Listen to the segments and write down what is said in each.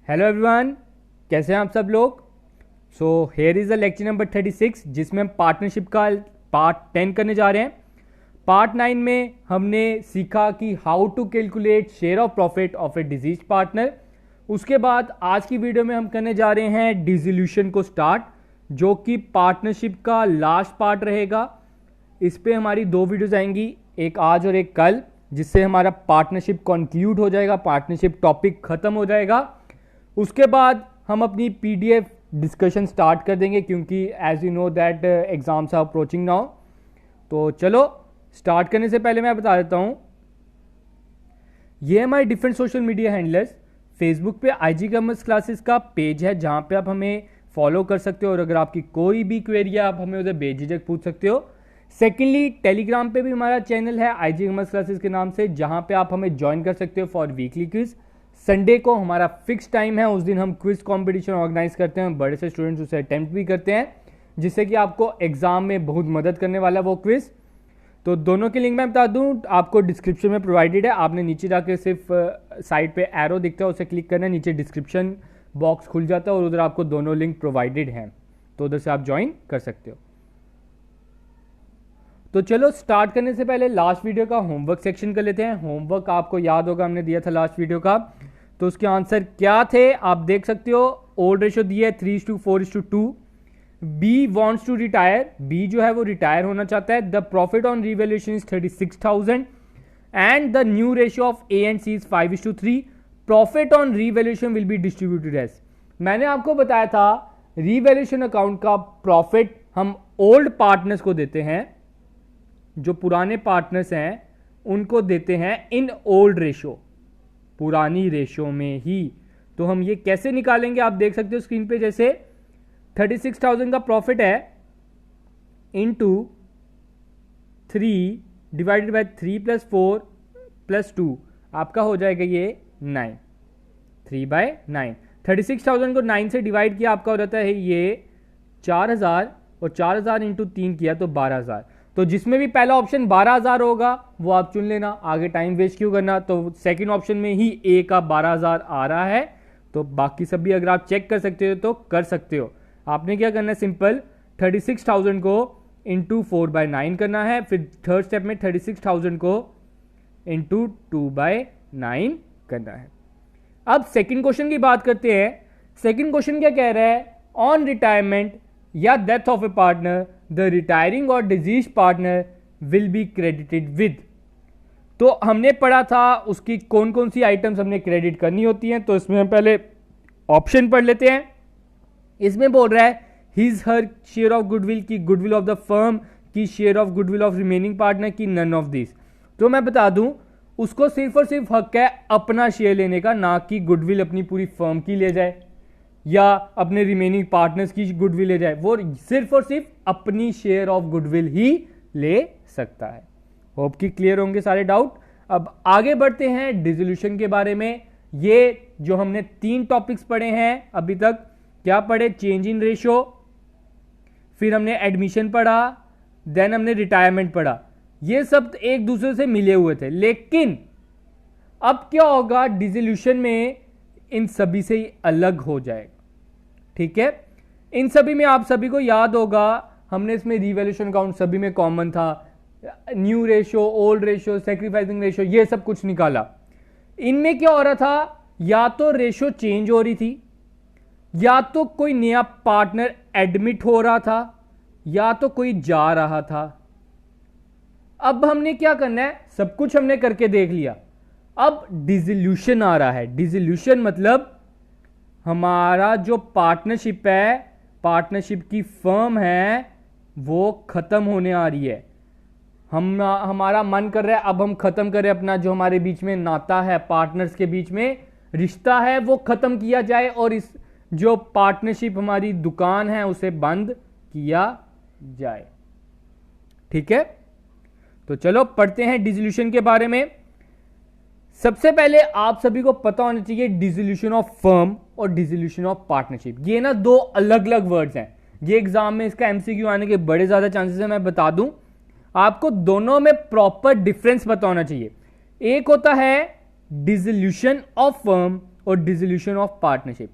Hello everyone, कैसे हैं आप सब लोग। So here is the lecture number 36 जिसमें हम पार्टनरशिप का पार्ट 10 करने जा रहे हैं। पार्ट 9 में हमने सीखा कि how to calculate share of profit of a deceased partner. उसके बाद आज की वीडियो में हम करने जा रहे हैं डिसोल्यूशन को स्टार्ट, जो कि पार्टनरशिप का लास्ट पार्ट रहेगा। इस पे हमारी 2 वीडियोज आएंगी, एक आज और एक कल, जिससे हमारा पार्टनरशिप कंक्लूड हो जाएगा, पार्टनरशिप टॉपिक खत्म हो जाएगा। उसके बाद हम अपनी पीडीएफ डिस्कशन स्टार्ट कर देंगे, क्योंकि as you know that exams are approaching now. तो चलो स्टार्ट करने से पहले मैं बता देता हूं, ये हमारे different social media handlers. Facebook पे IG कॉमर्स क्लासेस का पेज है, जहां पे आप हमें फॉलो कर सकते हो, और अगर आपकी कोई भी क्वेरी है आप हमें उधर बेझिझक पूछ सकते हो। सेकेंडली, टेलीग्राम पे भी हमारा चैनल है IG कॉमर्स क्लासेस के नाम से, जहां पे आप हमें ज्वाइन कर सकते हो फॉर वीकली क्विज। संडे को हमारा फिक्स टाइम है, उस दिन हम क्विज कंपटीशन ऑर्गेनाइज करते हैं, बड़े से स्टूडेंट्स उसे अटेम्प्ट भी करते हैं, जिससे कि आपको एग्जाम में बहुत मदद करने वाला है वो क्विज। तो दोनों की लिंक मैं बता दूं, आपको डिस्क्रिप्शन में प्रोवाइडेड है। आपने नीचे जाके सिर्फ साइड पे एरो दिखता है, उसे क्लिक करना, नीचे डिस्क्रिप्शन बॉक्स खुल जाता है और उधर आपको दोनों लिंक प्रोवाइडेड हैं, तो उधर से आप ज्वाइन कर सकते हो। तो चलो स्टार्ट करने से पहले लास्ट वीडियो का होमवर्क सेक्शन कर लेते हैं। होमवर्क आपको याद होगा, हमने दिया था लास्ट वीडियो का, तो उसके आंसर क्या थे आप देख सकते हो। ओल्ड रेशियो दिया है 3:4:2। B wants to retire, B जो है वो रिटायर होना चाहता है। The profit on revaluation is 36,000 and the new ratio of A and C is 5:3। Profit on revaluation will be distributed as. मैंने आपको बताया था रिवैल्यूएशन अकाउंट का प्रॉफिट हम ओल्ड पार्टनर्स को देते हैं, जो पुराने पार्टनर्स हैं उनको देते हैं इन ओल्ड रेशियो, पुरानी रेशियो में ही। तो हम ये कैसे निकालेंगे आप देख सकते हो स्क्रीन पे। जैसे 36,000 का प्रॉफिट है इनटू 3 डिवाइडेड बाय 3 + 4 + 2, आपका हो जाएगा ये 9, 3/9। 36,000 को 9 से डिवाइड किया, आपका हो जाता है ये 4,000, और 4,000 इंटू 3 किया तो 12,000। तो जिसमें भी पहला ऑप्शन 12,000 होगा वो आप चुन लेना, आगे टाइम वेस्ट क्यों करना। तो सेकंड ऑप्शन में ही ए का 12,000 आ रहा है, तो बाकी सब भी अगर आप चेक कर सकते हो तो कर सकते हो। आपने क्या करना है, सिंपल 36,000 को इंटू 4/9 करना है, फिर थर्ड स्टेप में 36,000 को इंटू 2/9 करना है। अब सेकंड क्वेश्चन की बात करते हैं। सेकंड क्वेश्चन क्या कह रहा है, ऑन रिटायरमेंट या death of a partner the retiring और deceased partner will be credited with. तो हमने पढ़ा था उसकी कौन कौन सी आइटम्स हमने क्रेडिट करनी होती हैं। तो इसमें हम पहले ऑप्शन पढ़ लेते हैं। इसमें बोल रहा है his her share of goodwill की, गुडविल ऑफ द फर्म की, share of goodwill of remaining partner की, नन ऑफ दिस। तो मैं बता दूं, उसको सिर्फ और सिर्फ हक है अपना शेयर लेने का, ना कि गुडविल अपनी पूरी फर्म की ले जाए या अपने रिमेनिंग पार्टनर्स की गुडविल ले जाए। वो सिर्फ और सिर्फ अपनी शेयर ऑफ गुडविल ही ले सकता है। होप कि क्लियर होंगे सारे डाउट। अब आगे बढ़ते हैं डिसोल्यूशन के बारे में। ये जो हमने 3 टॉपिक्स पढ़े हैं अभी तक, क्या पढ़े, चेंज इन रेशियो, फिर हमने एडमिशन पढ़ा, देन हमने रिटायरमेंट पढ़ा। ये सब एक दूसरे से मिले हुए थे, लेकिन अब क्या होगा डिसोल्यूशन में इन सभी से ही अलग हो जाएगा। ठीक है, इन सभी में आप सभी को याद होगा हमने इसमें रिवैल्यूएशन अकाउंट सभी में कॉमन था, new ratio, old ratio, sacrificing ratio, ये सब कुछ निकाला। इनमें क्या हो रहा था, या तो रेशियो चेंज हो रही थी, या तो कोई नया पार्टनर एडमिट हो रहा था, या तो कोई जा रहा था। अब हमने क्या करना है, सब कुछ हमने करके देख लिया। अब डिसोल्यूशन आ रहा है। डिसोल्यूशन मतलब हमारा जो पार्टनरशिप है, पार्टनरशिप की फर्म है, वो खत्म होने आ रही है। हमारा मन कर रहा है अब हम खत्म करें अपना जो हमारे बीच में नाता है, पार्टनर्स के बीच में रिश्ता है, वो खत्म किया जाए, और इस जो पार्टनरशिप हमारी दुकान है उसे बंद किया जाए। ठीक है, तो चलो पढ़ते हैं डिसोल्यूशन के बारे में। सबसे पहले आप सभी को पता होना चाहिए डिसोल्यूशन ऑफ फर्म और डिसोल्यूशन ऑफ पार्टनरशिप, ये ना 2 अलग अलग वर्ड्स हैं। ये एग्जाम में इसका MCQ आने के बड़े ज्यादा चांसेस है, मैं बता दूं आपको, दोनों में प्रॉपर डिफरेंस पता होना चाहिए। एक होता है डिसोल्यूशन ऑफ फर्म और डिसोल्यूशन ऑफ पार्टनरशिप।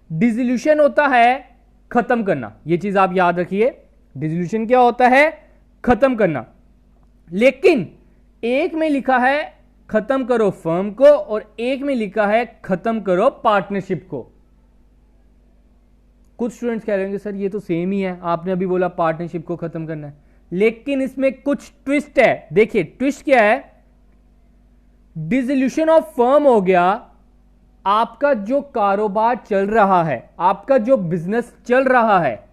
डिसोल्यूशन होता है खत्म करना, ये चीज आप याद रखिए। डिसोल्यूशन क्या होता है? खत्म करना। लेकिन एक में लिखा है खत्म करो फर्म को और एक में लिखा है खत्म करो पार्टनरशिप को। कुछ स्टूडेंट्स कह रहे होंगे सर ये तो सेम ही है, आपने अभी बोला पार्टनरशिप को खत्म करना है, लेकिन इसमें कुछ ट्विस्ट है। देखिए ट्विस्ट क्या है? डिसोल्यूशन ऑफ फर्म हो गया आपका जो कारोबार चल रहा है, आपका जो बिजनेस चल रहा है,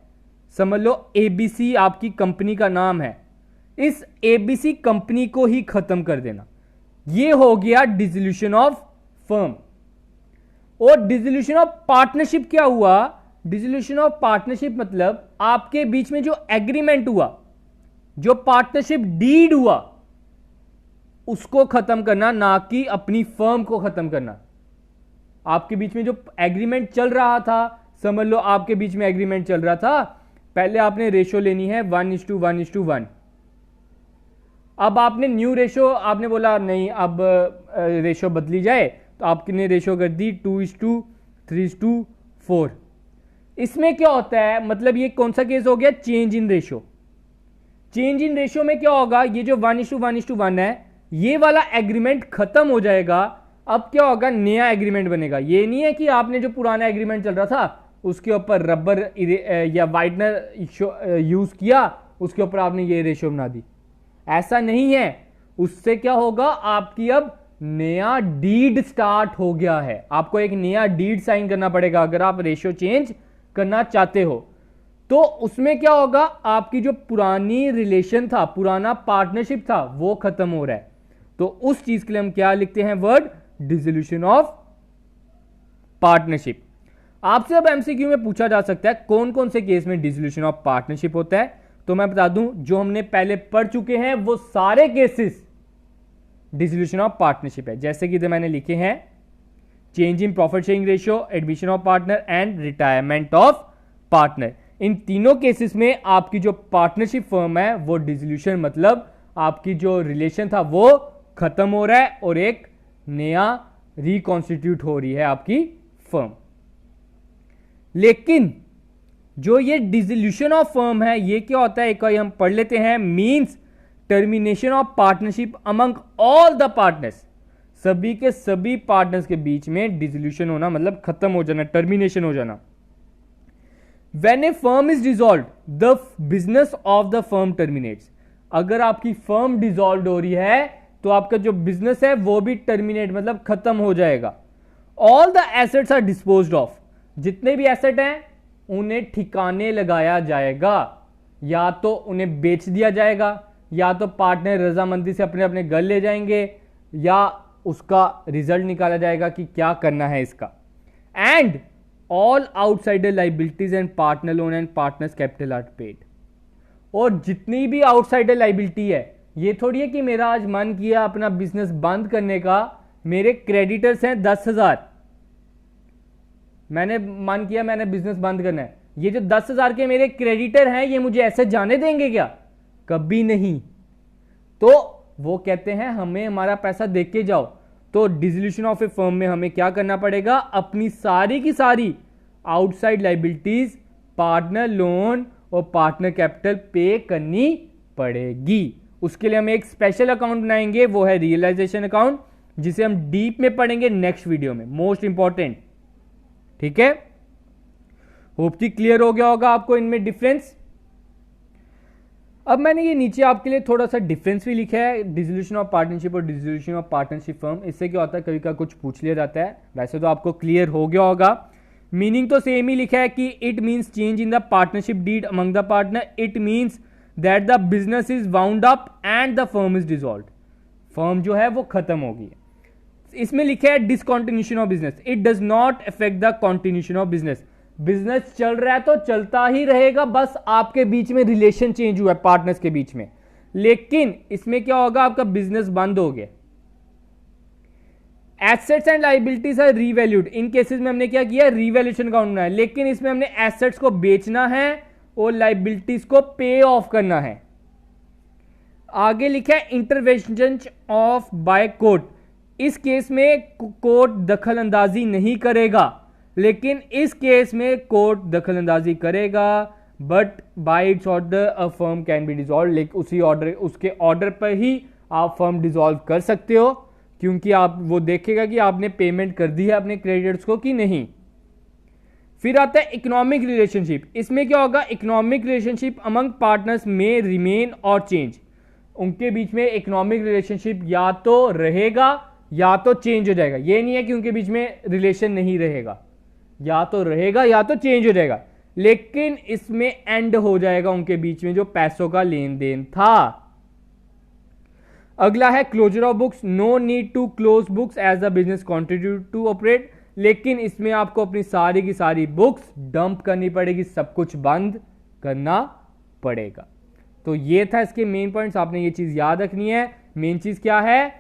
समझ लो एबीसी आपकी कंपनी का नाम है, इस एबीसी कंपनी को ही खत्म कर देना, ये हो गया डिसोल्यूशन ऑफ फर्म। और डिसोल्यूशन ऑफ पार्टनरशिप क्या हुआ? डिसोल्यूशन ऑफ पार्टनरशिप मतलब आपके बीच में जो एग्रीमेंट हुआ, जो पार्टनरशिप डीड हुआ, उसको खत्म करना, ना कि अपनी फर्म को खत्म करना। आपके बीच में जो एग्रीमेंट चल रहा था, समझ लो आपके बीच में एग्रीमेंट चल रहा था, पहले आपने रेशो लेनी है 1:1:1। अब आपने न्यू रेशो, आपने बोला नहीं अब रेशो बदली जाए, तो आपने रेशो कर दी 2:3:4। इसमें क्या होता है? मतलब ये कौन सा केस हो गया? Change in ratio. Change in ratio में क्या होगा? ये जो 1:1:1 है, ये वाला एग्रीमेंट खत्म हो जाएगा। अब क्या होगा? नया एग्रीमेंट बनेगा। ये नहीं है कि आपने जो पुराना एग्रीमेंट चल रहा था उसके ऊपर रबर या वाइटनर यूज किया, उसके ऊपर आपने ये रेशो बना दी, ऐसा नहीं है। उससे क्या होगा? आपकी अब नया डीड स्टार्ट हो गया है। आपको एक नया डीड साइन करना पड़ेगा अगर आप रेशो चेंज करना चाहते हो। तो उसमें क्या होगा? आपकी जो पुरानी रिलेशन था, पुराना पार्टनरशिप था, वो खत्म हो रहा है। तो उस चीज के लिए हम क्या लिखते हैं? Word dissolution of partnership. आपसे अब एमसीक्यू में पूछा जा सकता है कौन कौन से केस में डिसोल्यूशन ऑफ पार्टनरशिप होता है। तो मैं बता दूं, जो हमने पहले पढ़ चुके हैं वो सारे केसेस डिसोल्यूशन ऑफ पार्टनरशिप है। जैसे कि मैंने लिखे हैं change in profit sharing ratio, admission of partner and retirement of partner. इन तीनों केसेस में आपकी जो पार्टनरशिप फर्म है वो डिसोल्यूशन मतलब आपकी जो रिलेशन था वो खत्म हो रहा है और एक नया रिकॉन्स्टिट्यूट हो रही है आपकी फर्म। लेकिन जो ये डिसोल्यूशन ऑफ फर्म है, ये क्या होता है? एक बार हम पढ़ लेते हैं। Means termination of partnership among all the partners. सभी के सभी पार्टनर्स के बीच में डिसोल्यूशन होना मतलब खत्म हो जाना, टर्मिनेशन हो जाना। When a firm is dissolved, the business of the firm terminates. अगर आपकी फर्म डिसॉल्व हो रही है तो आपका जो बिजनेस है वो भी टर्मिनेट मतलब खत्म हो जाएगा। All the assets are disposed off. जितने भी एसेट हैं उन्हें ठिकाने लगाया जाएगा, या तो उन्हें बेच दिया जाएगा, या तो पार्टनर रजामंदी से अपने अपने घर ले जाएंगे, या उसका रिजल्ट निकाला जाएगा कि क्या करना है इसका। And all outsider liabilities and partner loan and partners capital R paid. और जितनी भी आउटसाइडर लाइबिलिटी है, ये थोड़ी है कि मेरा आज मन किया अपना बिजनेस बंद करने का, मेरे क्रेडिटर्स हैं 10,000, मैंने मन किया मैंने बिजनेस बंद करना है, ये जो 10,000 के मेरे क्रेडिटर हैं ये मुझे ऐसे जाने देंगे क्या? कभी नहीं। तो वो कहते हैं हमें हमारा पैसा दे के जाओ। तो डिसोल्यूशन ऑफ ए फर्म में हमें क्या करना पड़ेगा? अपनी सारी की सारी आउटसाइड लाइबिलिटीज, पार्टनर लोन और पार्टनर कैपिटल पे करनी पड़ेगी। उसके लिए हम एक स्पेशल अकाउंट बनाएंगे, वो है रियलाइजेशन अकाउंट, जिसे हम डीप में पढ़ेंगे नेक्स्ट वीडियो में, मोस्ट इंपॉर्टेंट। ठीक है, होप कि क्लियर हो गया होगा आपको इनमें डिफरेंस। अब मैंने ये नीचे आपके लिए थोड़ा सा डिफरेंस भी लिखा है, डिसोल्यूशन ऑफ पार्टनरशिप और डिसोल्यूशन ऑफ पार्टनरशिप फर्म। इससे क्या होता है, कभी का कुछ पूछ लिया जाता है, वैसे तो आपको क्लियर हो गया होगा। मीनिंग तो सेम ही लिखा है कि it means change in the partnership deed among the partner. It means that the business is wound up and the firm is dissolved. Firm जो है वो खत्म होगी। इसमें लिखा है discontinuation of business. It does not affect the continuation of business. Business चल रहा है तो चलता ही रहेगा, बस आपके बीच में रिलेशन चेंज हुआ है पार्टनर्स के बीच में। लेकिन इसमें क्या होगा, आपका बिजनेस बंद हो गया। Assets and liabilities are revalued. इन केसेस में हमने क्या किया, रीवैल्यूएशन अकाउंट बनाया। लेकिन इसमें हमने एसेट्स को बेचना है और लाइबिलिटीज को पे ऑफ करना है। आगे लिखा है इंटरवेंशन ऑफ बाय कोर्ट। इस केस में कोर्ट दखल अंदाजी नहीं करेगा, लेकिन इस केस में कोर्ट दखल अंदाजी करेगा, but by it's order a firm can be dissolve. लेकिन उसके ऑर्डर पर ही आप फर्म डिसॉल्व कर सकते हो, क्योंकि आप वो देखेगा कि आपने पेमेंट कर दी है अपने क्रेडिटर्स को कि नहीं। फिर आता है इकोनॉमिक रिलेशनशिप। इसमें क्या होगा, इकोनॉमिक रिलेशनशिप अमंग पार्टनर्स में रिमेन और चेंज। उनके बीच में इकोनॉमिक रिलेशनशिप या तो रहेगा या तो चेंज हो जाएगा। ये नहीं है कि उनके बीच में रिलेशन नहीं रहेगा, या तो रहेगा या तो चेंज हो जाएगा, लेकिन इसमें एंड हो जाएगा उनके बीच में जो पैसों का लेन देन था। अगला है closure of books. No need to close books as a business contribute to operate. लेकिन इसमें आपको अपनी सारी की सारी बुक्स डंप करनी पड़ेगी, सब कुछ बंद करना पड़ेगा। तो ये था इसके मेन पॉइंट्स, आपने ये चीज याद रखनी है। मेन चीज क्या है,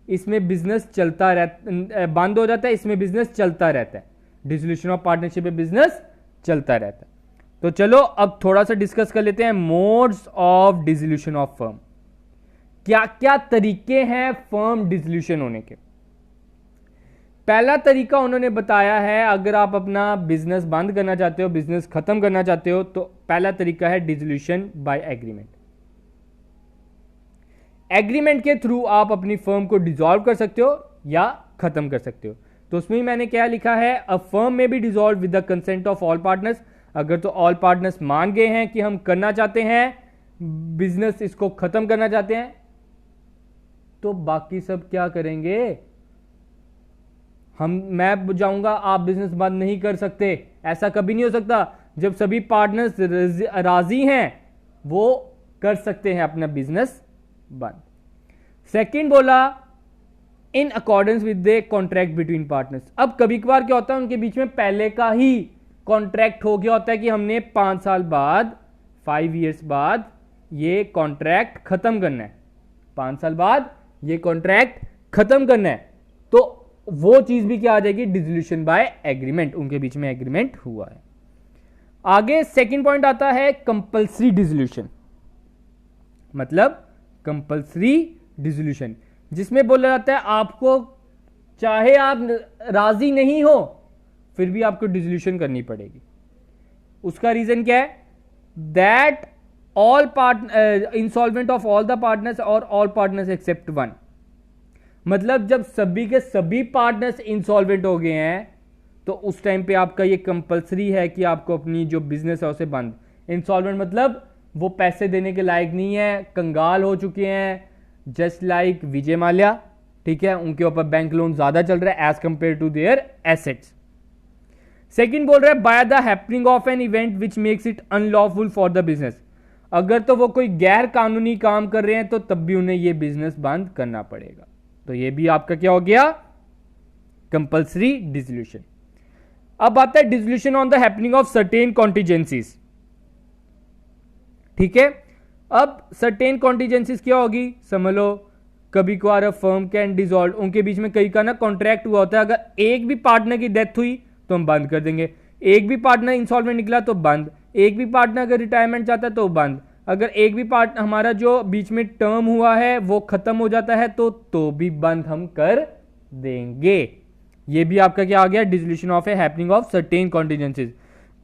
इसमें बिजनेस चलता रहता, बंद हो जाता है, इसमें बिजनेस चलता रहता है। डिसोल्यूशन ऑफ पार्टनरशिप में बिजनेस चलता रहता है। तो चलो अब थोड़ा सा डिस्कस कर लेते हैं modes of dissolution of firm. क्या क्या तरीके हैं फर्म डिसोल्यूशन होने के। पहला तरीका उन्होंने बताया है, अगर आप अपना बिजनेस बंद करना चाहते हो, बिजनेस खत्म करना चाहते हो, तो पहला तरीका है डिसोल्यूशन बाय एग्रीमेंट। एग्रीमेंट के थ्रू आप अपनी फर्म को डिसॉल्व कर सकते हो या खत्म कर सकते हो। तो उसमें मैंने क्या लिखा है, अ फर्म में B dissolve with the consent of all partners. अगर तो ऑल पार्टनर्स मान गए हैं कि हम करना चाहते हैं बिजनेस, इसको खत्म करना चाहते हैं, तो बाकी सब क्या करेंगे, मैं जाऊंगा, आप बिजनेस बंद नहीं कर सकते। ऐसा कभी नहीं हो सकता। जब सभी पार्टनर्स राजी हैं, वो कर सकते हैं अपना बिजनेस बंद। सेकंड बोला in accordance with the contract between partners. अब कभी कभार क्या होता है, उनके बीच में पहले का ही कॉन्ट्रैक्ट हो गया होता है कि हमने 5 साल बाद, 5 ईयर्स बाद ये कॉन्ट्रैक्ट खत्म करना है, 5 साल बाद ये कॉन्ट्रैक्ट खत्म करना है। तो वो चीज भी क्या आ जाएगी, डिसोल्यूशन बाय एग्रीमेंट, उनके बीच में एग्रीमेंट हुआ है। आगे सेकंड पॉइंट आता है कंपल्सरी डिसोल्यूशन। मतलब कंपल्सरी डिसोल्यूशन, जिसमें बोला जाता है आपको चाहे आप राजी नहीं हो फिर भी आपको डिसोल्यूशन करनी पड़ेगी। उसका रीजन क्या है, that all partner insolvent of all the partners और ऑल पार्टनर्स एक्सेप्ट वन। मतलब जब सभी के सभी पार्टनर्स इंसॉल्वेंट हो गए हैं, तो उस टाइम पे आपका ये कंपलसरी है कि आपको अपनी जो बिजनेस है उसे बंद। इंसॉल्वेंट मतलब वो पैसे देने के लायक नहीं है, कंगाल हो चुके हैं, जस्ट लाइक विजय माल्या, ठीक है, उनके ऊपर बैंक लोन ज्यादा चल रहा है as compare to their assets. Second बोल रहा है by the happening of an event which makes it unlawful for the business. अगर तो वो कोई गैर कानूनी काम कर रहे हैं तो तब भी उन्हें ये बिजनेस बंद करना पड़ेगा। तो ये भी आपका क्या हो गया, कंपल्सरी डिसोल्यूशन। अब आता है dissolution on the happening of certain contingencies. ठीक है, अब सर्टेन कॉन्टिजेंसीज क्या होगी, समझ लो कभी कभार फर्म कैन डिसॉल्व, उनके बीच में कई का ना कॉन्ट्रैक्ट हुआ होता है, अगर एक भी पार्टनर की डेथ हुई तो हम बंद कर देंगे, एक भी पार्टनर इंसॉल्वेंट निकला तो बंद, एक भी पार्टनर अगर रिटायरमेंट चाहता है तो बंद, अगर एक भी पार्ट हमारा जो बीच में टर्म हुआ है वो खत्म हो जाता है तो भी बंद हम कर देंगे। ये भी आपका क्या आ गया, dissolution of A happening of certain contingencies.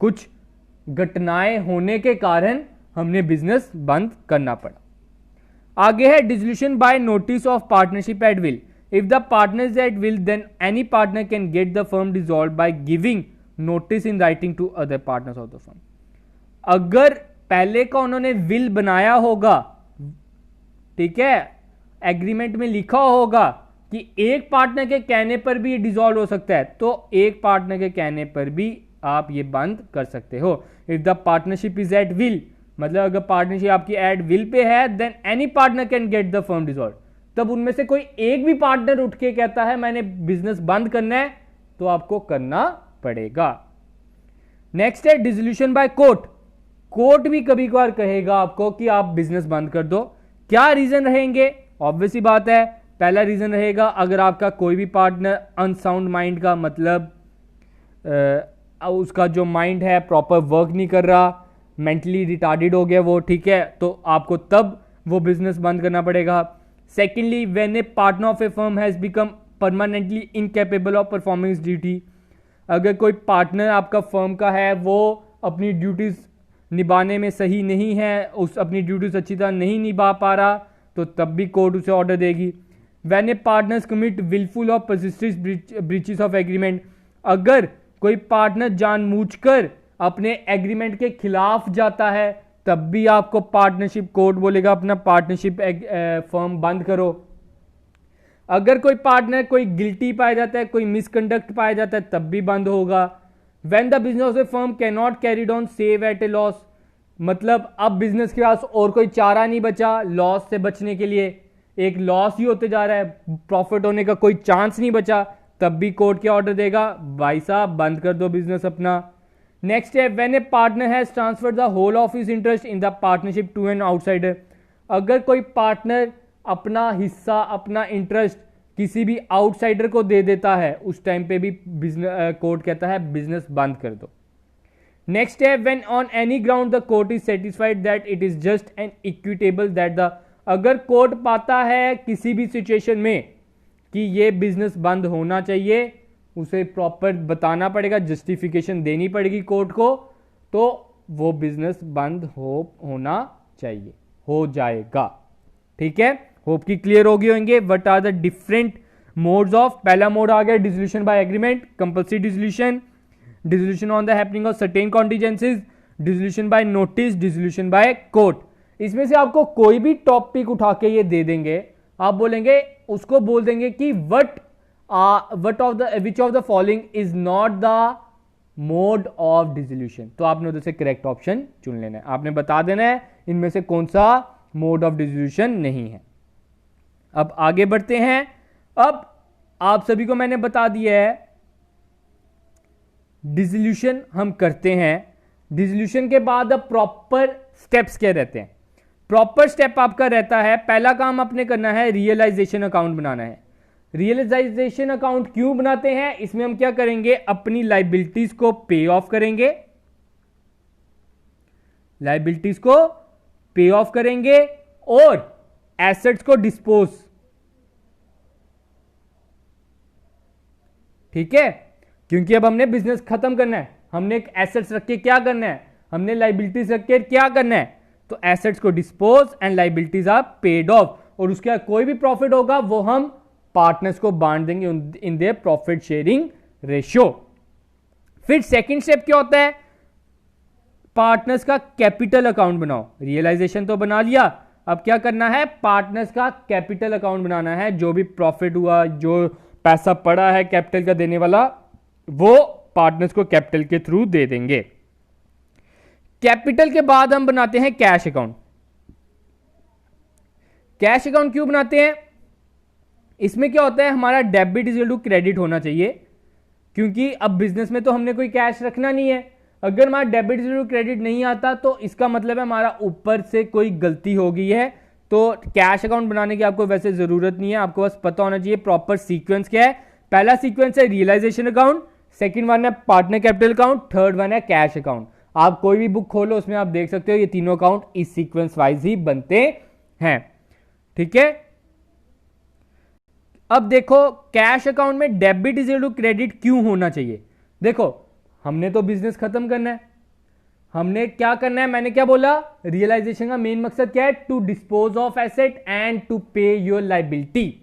कुछ घटनाएं होने के कारण हमने बिजनेस बंद करना पड़ा। आगे है dissolution by notice of partnership at will. If the partners at will then any partner can get the firm dissolve by giving notice in writing to other partners of the firm. अगर पहले का उन्होंने will बनाया होगा, ठीक है, agreement में लिखा होगा कि एक पार्टनर के कहने पर भी ये डिसॉल्व हो सकता है, तो एक पार्टनर के कहने पर भी आप ये बंद कर सकते हो। If the partnership is at will, मतलब अगर पार्टनरशिप आपकी एट विल पे है, then any partner can get the firm dissolve. तब उनमें से कोई एक भी पार्टनर उठ के कहता है मैंने बिजनेस बंद करना है, तो आपको करना पड़ेगा। नेक्स्ट है डिसोल्यूशन बाय कोर्ट। कोर्ट भी कभी कभार कहेगा आपको कि आप बिजनेस बंद कर दो। क्या रीजन रहेंगे, ऑब्वियस सी बात है, पहला रीजन रहेगा अगर आपका कोई भी पार्टनर अनसाउंड माइंड का, मतलब उसका जो माइंड है प्रॉपर वर्क नहीं कर रहा, मेंटली रिटार्डेड हो गया वो, ठीक है, तो आपको तब वो बिजनेस बंद करना पड़ेगा। Secondly, when a partner of a firm has become permanently incapable of performing duty. अगर कोई पार्टनर आपका फर्म का है वो अपनी ड्यूटीज निभाने में सही नहीं है, उस अपनी ड्यूटीज अच्छी तरह नहीं निभा पा रहा, तो तब भी कोर्ट उसे ऑर्डर देगी। When a partners commit willful और परसिस्टेंट ब्रीचेस ऑफ एग्रीमेंट, अगर कोई पार्टनर जानबूझकर अपने एग्रीमेंट के खिलाफ जाता है तब भी आपको पार्टनरशिप कोर्ट बोलेगा अपना पार्टनरशिप फर्म बंद करो। अगर कोई पार्टनर कोई गिल्टी पाया जाता है, कोई मिसकंडक्ट पाया जाता है, तब भी बंद होगा। When the business of a firm can not carried on save at a loss, मतलब अब बिजनेस के पास और कोई चारा नहीं बचा लॉस से बचने के लिए, एक लॉस ही होते जा रहा है, प्रॉफिट होने का कोई चांस नहीं बचा, तब भी कोर्ट क्या ऑर्डर देगा, भाई साहब बंद कर दो बिजनेस अपना। नेक्स्ट है when a partner has transferred the whole of his interest in the partnership to an outsider, अगर कोई पार्टनर अपना हिस्सा अपना इंटरेस्ट किसी भी आउटसाइडर को दे देता है, उस टाइम पे भी बिजनेस कोर्ट कहता है बिजनेस बंद कर दो। नेक्स्ट है when on any ground the court is satisfied that it is just an equitable that the, अगर कोर्ट पाता है किसी भी सिचुएशन में कि ये बिजनेस बंद होना चाहिए, उसे प्रॉपर बताना पड़ेगा, जस्टिफिकेशन देनी पड़ेगी कोर्ट को, तो वो बिजनेस बंद होना चाहिए, हो जाएगा। ठीक है, होप की क्लियर होगी होंगे। What are the different modes of, पहला मोड आ गया dissolution by agreement, compulsory dissolution, dissolution on the happening of certain contingencies, dissolution by notice, dissolution by court. इसमें से आपको कोई भी टॉपिक उठा के ये दे देंगे, आप बोलेंगे उसको बोल देंगे कि which of the following is not the mode of dissolution, तो आपने उधर से करेक्ट ऑप्शन चुन लेना है, आपने बता देना है इनमें से कौन सा मोड ऑफ डिसोल्यूशन नहीं है। अब आगे बढ़ते हैं। अब आप सभी को मैंने बता दिया है डिसोल्यूशन हम करते हैं, डिसोल्यूशन के बाद अब प्रॉपर स्टेप्स क्या रहते हैं। प्रॉपर स्टेप आपका रहता है, पहला काम आपने करना है रियलाइजेशन अकाउंट बनाना है। रियलाइजेशन अकाउंट क्यों बनाते हैं, इसमें हम क्या करेंगे, अपनी लाइबिलिटीज को पे ऑफ करेंगे, लाइबिलिटीज को पे ऑफ करेंगे और एसेट्स को डिस्पोज। ठीक है, क्योंकि अब हमने बिजनेस खत्म करना है, हमने एक एसेट्स रख के क्या करना है, हमने लाइबिलिटीज रख के क्या करना है, तो एसेट्स को dispose and liabilities are paid off, और उसके बाद कोई भी प्रॉफिट होगा वो हम पार्टनर्स को बांट देंगे in their profit sharing ratio. फिर सेकंड स्टेप क्या होता है, पार्टनर्स का कैपिटल अकाउंट बनाओ। रियलाइजेशन तो बना लिया, अब क्या करना है, पार्टनर्स का कैपिटल अकाउंट बनाना है। जो भी प्रॉफिट हुआ, जो पैसा पड़ा है कैपिटल का देने वाला, वो पार्टनर्स को कैपिटल के थ्रू दे देंगे। कैपिटल के बाद हम बनाते हैं कैश अकाउंट। कैश अकाउंट क्यों बनाते हैं, इसमें क्या होता है, हमारा debit is equal to credit होना चाहिए, क्योंकि अब बिजनेस में तो हमने कोई कैश रखना नहीं है। अगर हमारा debit is equal to credit नहीं आता तो इसका मतलब है हमारा ऊपर से कोई गलती हो गई है। तो कैश अकाउंट बनाने की आपको वैसे जरूरत नहीं है, आपको बस पता होना चाहिए प्रॉपर सीक्वेंस क्या है। पहला सीक्वेंस है रियलाइजेशन अकाउंट, सेकंड वन है partner capital account, third one है कैश अकाउंट। आप कोई भी बुक खोलो उसमें आप देख सकते हो ये तीनों अकाउंट इस सीक्वेंस वाइज ही बनते हैं। ठीक है, अब देखो कैश अकाउंट में debit is equal to credit क्यों होना चाहिए। देखो हमने तो बिजनेस खत्म करना है, हमने क्या करना है, मैंने क्या बोला, रियलाइजेशन का मेन मकसद क्या है, to dispose of asset and to pay your liability.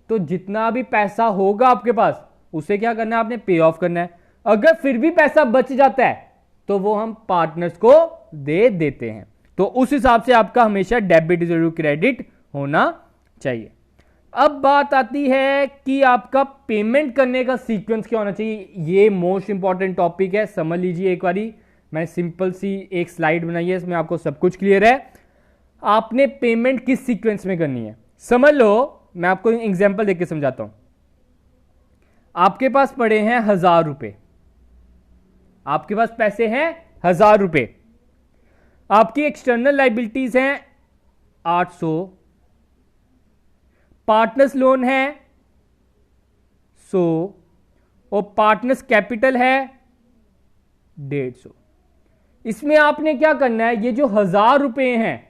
तो जितना भी पैसा होगा आपके पास उसे क्या करना है, आपने पे ऑफ करना है। अगर फिर भी पैसा बच जाता है तो वो हम पार्टनर्स को दे देते हैं। तो उस हिसाब से आपका हमेशा debit is equal to credit होना चाहिए। अब बात आती है कि आपका पेमेंट करने का सीक्वेंस क्या होना चाहिए। ये मोस्ट इंपॉर्टेंट टॉपिक है, समझ लीजिए एक बारी। मैं सिंपल सी एक स्लाइड बनाई है, इसमें आपको सब कुछ क्लियर है। आपने पेमेंट किस सीक्वेंस में करनी है समझ लो, मैं आपको एग्जांपल देके समझाता हूं। आपके पास पड़े हैं 1000 रुपए, आपके पास पैसे हैं 1000 रुपए, आपकी एक्सटर्नल लाइबिलिटीज हैं 800, पार्टनर्स लोन है 100 और पार्टनर्स कैपिटल है 150। इसमें आपने क्या करना है, ये जो 1000 रुपए हैं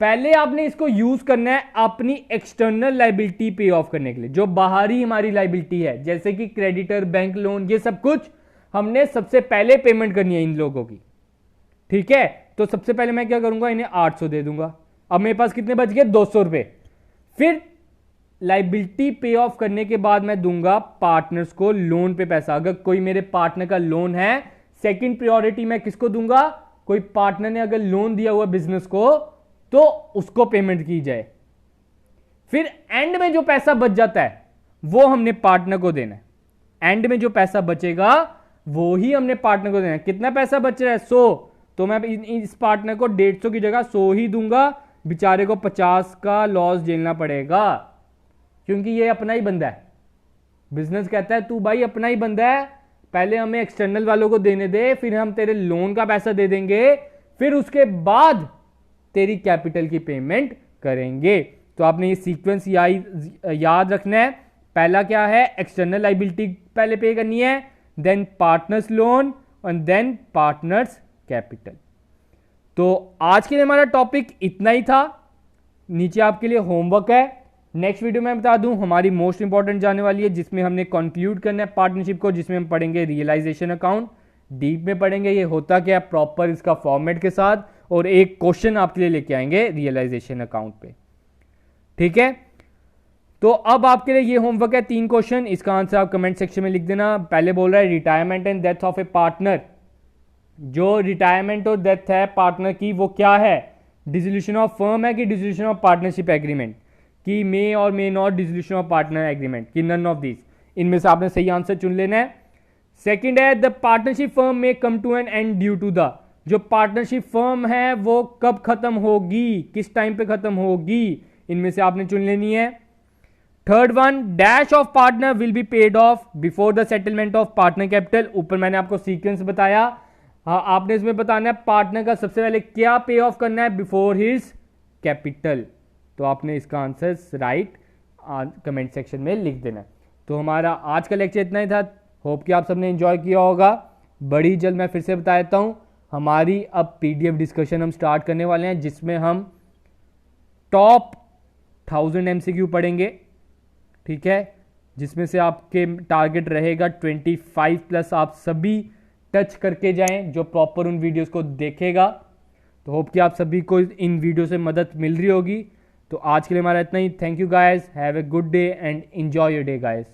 पहले आपने इसको यूज करना है अपनी एक्सटर्नल लाइबिलिटी पे ऑफ करने के लिए, जो बाहरी हमारी लाइबिलिटी है, जैसे कि क्रेडिटर, बैंक लोन, ये सब कुछ हमने सबसे पहले पेमेंट करनी है इन लोगों की। ठीक है, तो सबसे पहले मैं क्या करूंगा, इन्हें 800 दे दूंगा। अब मेरे पास कितने बच गए, 200 रुपए। फिर लाइबिलिटी पे ऑफ करने के बाद मैं दूंगा पार्टनर्स को लोन पे पैसा। अगर कोई मेरे पार्टनर का लोन है, सेकंड प्रायोरिटी मैं किसको दूंगा, कोई पार्टनर ने अगर लोन दिया हुआ बिजनेस को तो उसको पेमेंट की जाए। फिर एंड में जो पैसा बच जाता है वो हमने पार्टनर को देना है। एंड में जो पैसा बचेगा वो ही हमने पार्टनर को देना है। कितना पैसा बच रहा है, 100, तो मैं इस पार्टनर को 150 की जगह 100 ही दूंगा। बेचारे को 50 का लॉस झेलना पड़ेगा, क्योंकि ये अपना ही बंदा है। बिजनेस कहता है तू भाई अपना ही बंदा है, पहले हमें एक्सटर्नल वालों को देने दे, फिर हम तेरे लोन का पैसा दे देंगे, फिर उसके बाद तेरी कैपिटल की पेमेंट करेंगे। तो आपने ये सीक्वेंस याद रखना है। पहला क्या है, एक्सटर्नल लाइबिलिटी पहले पे करनी है, then partners loan and then partners capital. तो आज के लिए हमारा टॉपिक इतना ही था। नीचे आपके लिए होमवर्क है। नेक्स्ट वीडियो में बता दूं हमारी मोस्ट इंपॉर्टेंट जाने वाली है, जिसमें हमने कंक्लूड करना है पार्टनरशिप को, जिसमें हम पढ़ेंगे रियलाइजेशन अकाउंट। डीप में पढ़ेंगे ये होता क्या प्रॉपर इसका फॉर्मेट के साथ, और एक क्वेश्चन आपके लिए लेके आएंगे रियलाइजेशन अकाउंट पे। ठीक है, तो अब आपके लिए ये होमवर्क है, 3 क्वेश्चन। इसका आंसर आप कमेंट सेक्शन में लिख देना। पहले बोल रहा है retirement and death of a partner. जो रिटायरमेंट और डेथ है पार्टनर की वो क्या है, डिसोल्यूशन ऑफ फर्म है कि डिसोल्यूशन ऑफ पार्टनरशिप एग्रीमेंट, कि मे और may not dissolution of partner agreement, कि नन ऑफ दिस। इनमें से आपने सही आंसर चुन लेना है। सेकंड है द पार्टनरशिप फर्म में come to an end due to the, जो पार्टनरशिप फर्म है वो कब खत्म होगी, किस टाइम पे खत्म होगी, इनमें से आपने चुन लेनी है। Third one, dash of partner will be paid of before the settlement of partner capital. ऊपर मैंने आपको सीक्वेंस बताया, हाँ आपने इसमें बताना है पार्टनर का सबसे पहले क्या पे ऑफ करना है बिफोर हिज कैपिटल। तो आपने इसका आंसर राइट कमेंट सेक्शन में लिख देना है। तो हमारा आज का लेक्चर इतना ही था। होप कि आप सबने एंजॉय किया होगा। बड़ी जल्द मैं फिर से बता देता हूँ, हमारी अब पीडीएफ डिस्कशन हम स्टार्ट करने वाले हैं, जिसमें हम टॉप 1000 एमसीक्यू पढ़ेंगे। ठीक है, जिसमें से आपके टारगेट रहेगा 25 प्लस आप सभी टच करके जाएं, जो प्रॉपर उन वीडियोस को देखेगा। तो होप कि आप सभी को इन वीडियो से मदद मिल रही होगी। तो आज के लिए हमारा इतना ही। Thank you guys, have a good day and enjoy your day guys.